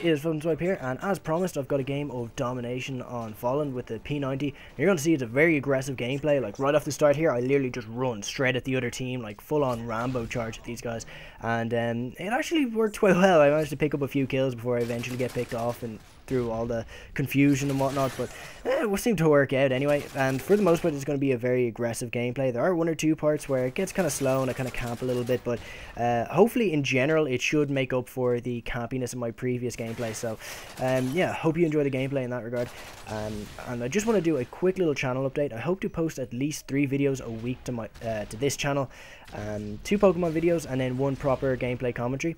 it is FrOzenSwipe here, and as promised, I've got a game of domination on Fallen with the P90. You're going to see it's a very aggressive gameplay. Like right off the start here, I literally just run straight at the other team, like full-on Rambo charge at these guys, and it actually worked quite well. I managed to pick up a few kills before I eventually get picked off and through all the confusion and whatnot, but it seemed to work out anyway. And for the most part, it's going to be a very aggressive gameplay. There are one or two parts where it gets kind of slow and I kind of camp a little bit, but hopefully in general it should make up for the campiness of my previous gameplay. So yeah, hope you enjoy the gameplay in that regard. And I just want to do a quick little channel update. I hope to post at least 3 videos a week to my to this channel, 2 Pokemon videos and then 1 proper gameplay commentary.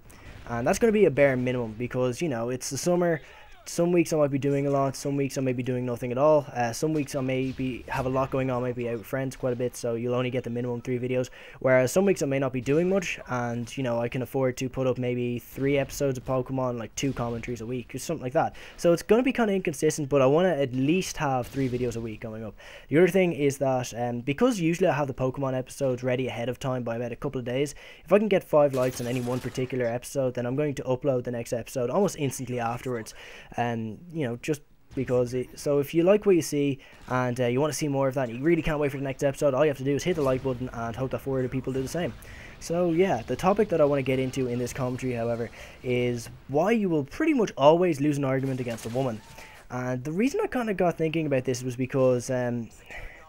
And that's going to be a bare minimum because, you know, it's the summer. Some weeks I might be doing a lot, some weeks I may be doing nothing at all, some weeks I may have a lot going on, maybe out with friends quite a bit, so you'll only get the minimum 3 videos, whereas some weeks I may not be doing much, and, you know, I can afford to put up maybe 3 episodes of Pokemon, like 2 commentaries a week, or something like that. So it's going to be kind of inconsistent, but I want to at least have 3 videos a week coming up. The other thing is that, because usually I have the Pokemon episodes ready ahead of time by about a couple of days, if I can get 5 likes on any one particular episode, then I'm going to upload the next episode almost instantly afterwards. You know, just because so if you like what you see and you want to see more of that, you really can't wait for the next episode, all you have to do is hit the like button and hope that 4 other people do the same. So yeah, the topic that I want to get into in this commentary, however, is why you will pretty much always lose an argument against a woman. And the reason I kind of got thinking about this was because a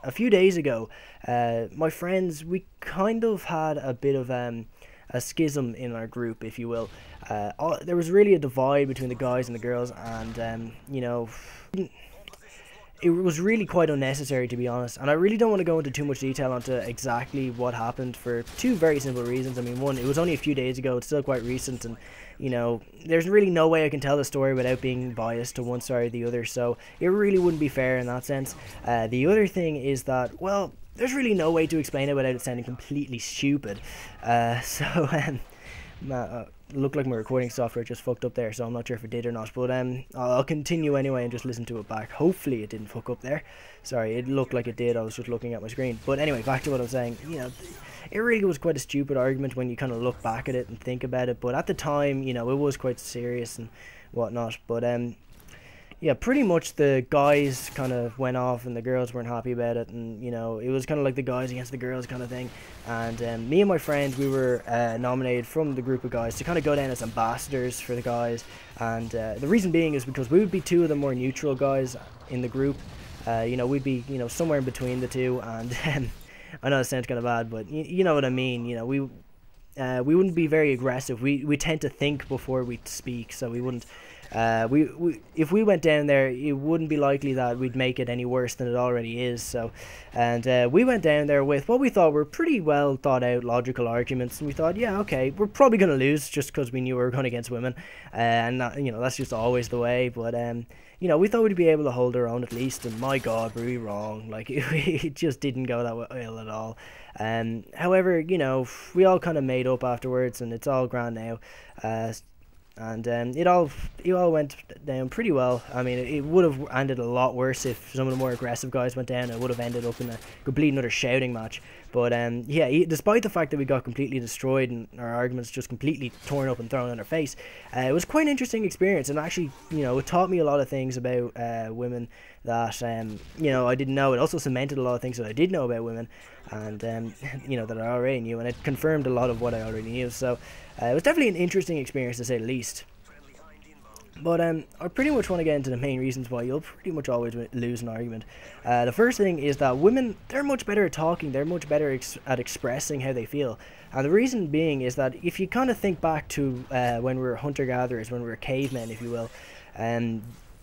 few days ago, my friends, we kind of had a bit of a schism in our group, if you will. There was really a divide between the guys and the girls, and you know, it was really quite unnecessary, to be honest. And I really don't want to go into too much detail onto exactly what happened for 2 very simple reasons. I mean, one, it was only a few days ago, it's still quite recent, and you know, there's really no way I can tell the story without being biased to one side or the other, so it really wouldn't be fair in that sense. The other thing is that, well, there's really no way to explain it without it sounding completely stupid. Looked like my recording software just fucked up there, so I'm not sure if it did or not, but I'll continue anyway and just listen to it back. Hopefully it didn't fuck up there. Sorry, it looked like it did, I was just looking at my screen. But anyway, back to what I was saying. You know, it really was quite a stupid argument when you kind of look back at it and think about it, but at the time, you know, it was quite serious and whatnot. But yeah, pretty much the guys kind of went off and the girls weren't happy about it, and you know, it was kind of like the guys against the girls kind of thing. And me and my friend, we were nominated from the group of guys to kind of go down as ambassadors for the guys, and the reason being is because we would be 2 of the more neutral guys in the group. You know, we'd be, you know, somewhere in between the 2, and I know it sounds kind of bad, but you know what I mean. You know, we wouldn't be very aggressive. We tend to think before we speak, so we wouldn't. If we went down there, it wouldn't be likely that we'd make it any worse than it already is. So, and we went down there with what we thought were pretty well thought out logical arguments, and we thought, yeah, okay, we're probably going to lose just because we knew we were going against women, and not, you know, that's just always the way. But you know, we thought we'd be able to hold our own at least, and my God, were we wrong? Like, it just didn't go that well at all. However, you know, we all kind of made up afterwards, and it's all grand now. And it all went down pretty well. I mean, it would have ended a lot worse if some of the more aggressive guys went down. It would have ended up in a complete another shouting match. But yeah, despite the fact that we got completely destroyed and our arguments just completely torn up and thrown in our face, it was quite an interesting experience. And actually, you know, it taught me a lot of things about women that you know, I didn't know. It also cemented a lot of things that I did know about women, and you know, that I already knew, and it confirmed a lot of what I already knew. So it was definitely an interesting experience, to say the least. But I pretty much want to get into the main reasons why you'll pretty much always lose an argument. The first thing is that women, they're much better at talking, they're much better at expressing how they feel. And the reason being is that if you kind of think back to when we were hunter-gatherers, when we were cavemen, if you will,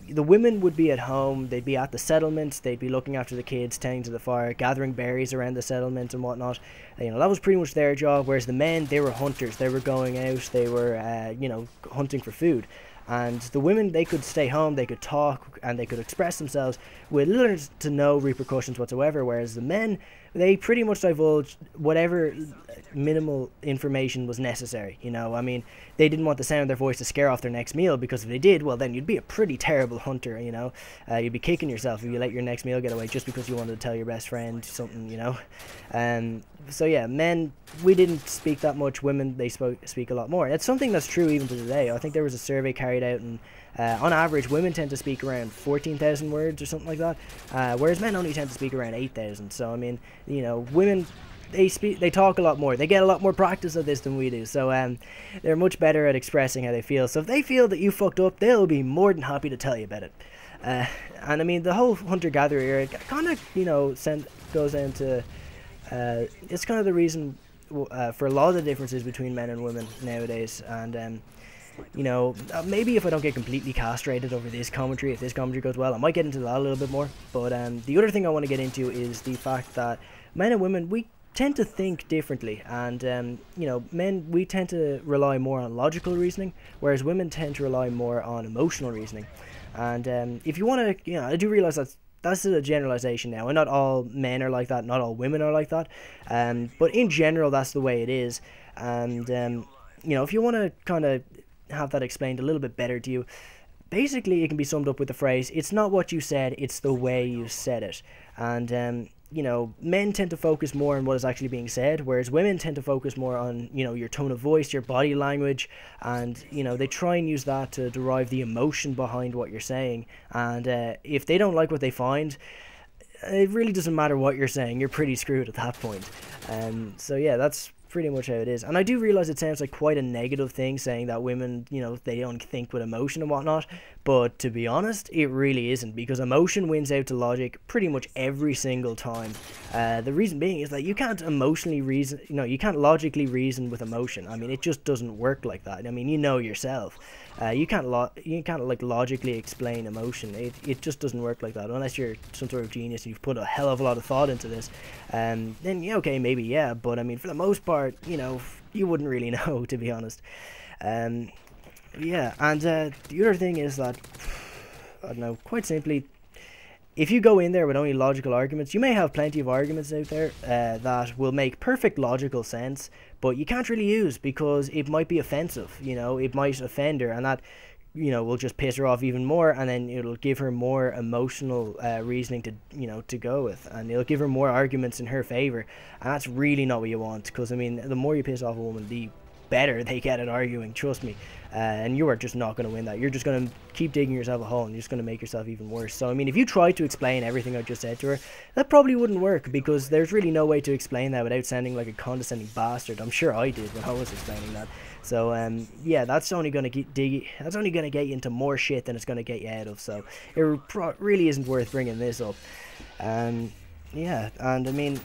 the women would be at home, they'd be at the settlements, they'd be looking after the kids, tending to the fire, gathering berries around the settlement and whatnot. You know, that was pretty much their job, whereas the men, they were hunters, they were going out, they were, you know, hunting for food. And the women, they could stay home, they could talk, and they could express themselves with little to no repercussions whatsoever, whereas the men, they pretty much divulged whatever minimal information was necessary. You know, I mean, they didn't want the sound of their voice to scare off their next meal, because if they did, well, then you'd be a pretty terrible hunter. You know, you'd be kicking yourself if you let your next meal get away just because you wanted to tell your best friend something. You know, so yeah, men, we didn't speak that much. Women, they speak a lot more. It's something that's true even to today. I think there was a survey carried out, and on average, women tend to speak around 14,000 words or something like that, whereas men only tend to speak around 8,000. So I mean, you know, women, they talk a lot more. They get a lot more practice at this than we do. So they're much better at expressing how they feel. So if they feel that you fucked up, they'll be more than happy to tell you about it. And I mean, the whole hunter-gatherer era kind of, you know, goes into it's kind of the reason for a lot of the differences between men and women nowadays. And you know, maybe if I don't get completely castrated over this commentary, if this commentary goes well, I might get into that a little bit more. But the other thing I want to get into is the fact that men and women, we tend to think differently. And you know, men, we tend to rely more on logical reasoning, whereas women tend to rely more on emotional reasoning. And if you want to, you know, I do realize that's a generalization now, and not all men are like that, not all women are like that, but in general that's the way it is. And you know, if you want to kind of have that explained a little bit better to you, basically it can be summed up with the phrase, it's not what you said, it's the way you said it. And you know, men tend to focus more on what is actually being said, whereas women tend to focus more on, you know, your tone of voice, your body language, and, you know, they try and use that to derive the emotion behind what you're saying. And if they don't like what they find, it really doesn't matter what you're saying, you're pretty screwed at that point. So yeah, that's pretty much how it is. And I do realize it sounds like quite a negative thing, saying that women, you know, they don't think with emotion and whatnot, but to be honest, it really isn't, because emotion wins out to logic pretty much every single time. The reason being is that you can't emotionally reason, you know, you can't logically reason with emotion. I mean, it just doesn't work like that. I mean, you know yourself. You can't like logically explain emotion. It just doesn't work like that, unless you're some sort of genius and you've put a hell of a lot of thought into this. Then yeah, okay, maybe, yeah, but I mean, for the most part, you know, you wouldn't really know, to be honest. Yeah, and the other thing is that, I don't know, quite simply, if you go in there with only logical arguments, you may have plenty of arguments out there that will make perfect logical sense, but you can't really use because it might be offensive. You know, it might offend her, and that, you know, will just piss her off even more, and then it'll give her more emotional reasoning to, you know, to go with, and it'll give her more arguments in her favor, and that's really not what you want. Because I mean, the more you piss off a woman, the better they get at arguing, trust me. And you are just not going to win that. You're just going to keep digging yourself a hole, and you're just going to make yourself even worse. So I mean, if you try to explain everything I just said to her, that probably wouldn't work, because there's really no way to explain that without sounding like a condescending bastard. I'm sure I did when I was explaining that. So yeah, that's only going to get you into more shit than it's going to get you out of. So it really isn't worth bringing this up. Yeah, and I mean,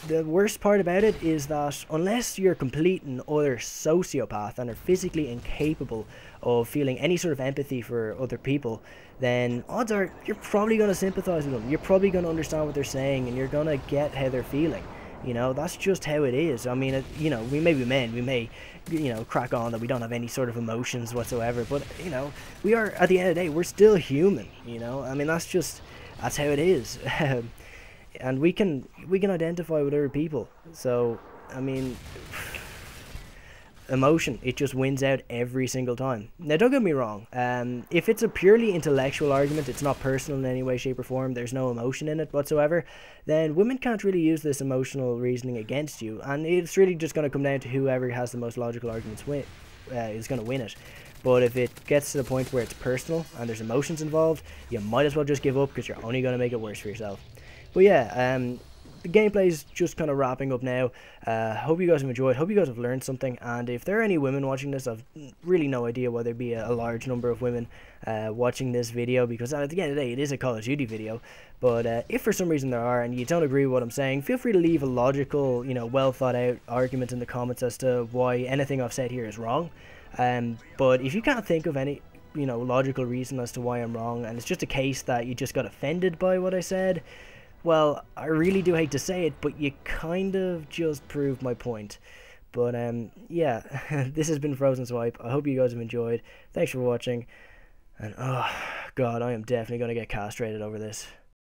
the worst part about it is that unless you're a complete and utter sociopath and are physically incapable of feeling any sort of empathy for other people, then odds are you're probably going to sympathize with them. You're probably going to understand what they're saying, and you're going to get how they're feeling. You know, that's just how it is. I mean, you know, we may be men, we may, you know, crack on that we don't have any sort of emotions whatsoever, but, you know, we are, at the end of the day, we're still human, you know. I mean, that's how it is. And we can identify with other people. So I mean, emotion, it just wins out every single time. Now don't get me wrong, if it's a purely intellectual argument, it's not personal in any way, shape or form, there's no emotion in it whatsoever, then women can't really use this emotional reasoning against you, and it's really just going to come down to whoever has the most logical arguments is going to win it. But if it gets to the point where it's personal and there's emotions involved, you might as well just give up, because you're only going to make it worse for yourself. But yeah, the gameplay is just kind of wrapping up now. Hope you guys have enjoyed, hope you guys have learned something, and if there are any women watching this, I've really no idea whether there be a large number of women watching this video, because at the end of the day, it is a Call of Duty video. But if for some reason there are, and you don't agree with what I'm saying, feel free to leave a logical, you know, well thought out argument in the comments as to why anything I've said here is wrong. But if you can't think of any, you know, logical reason as to why I'm wrong, and it's just a case that you just got offended by what I said, well, I really do hate to say it, but you kind of just proved my point. But yeah, this has been FrOzenSwipe. I hope you guys have enjoyed. Thanks for watching. And oh god, I am definitely going to get castrated over this.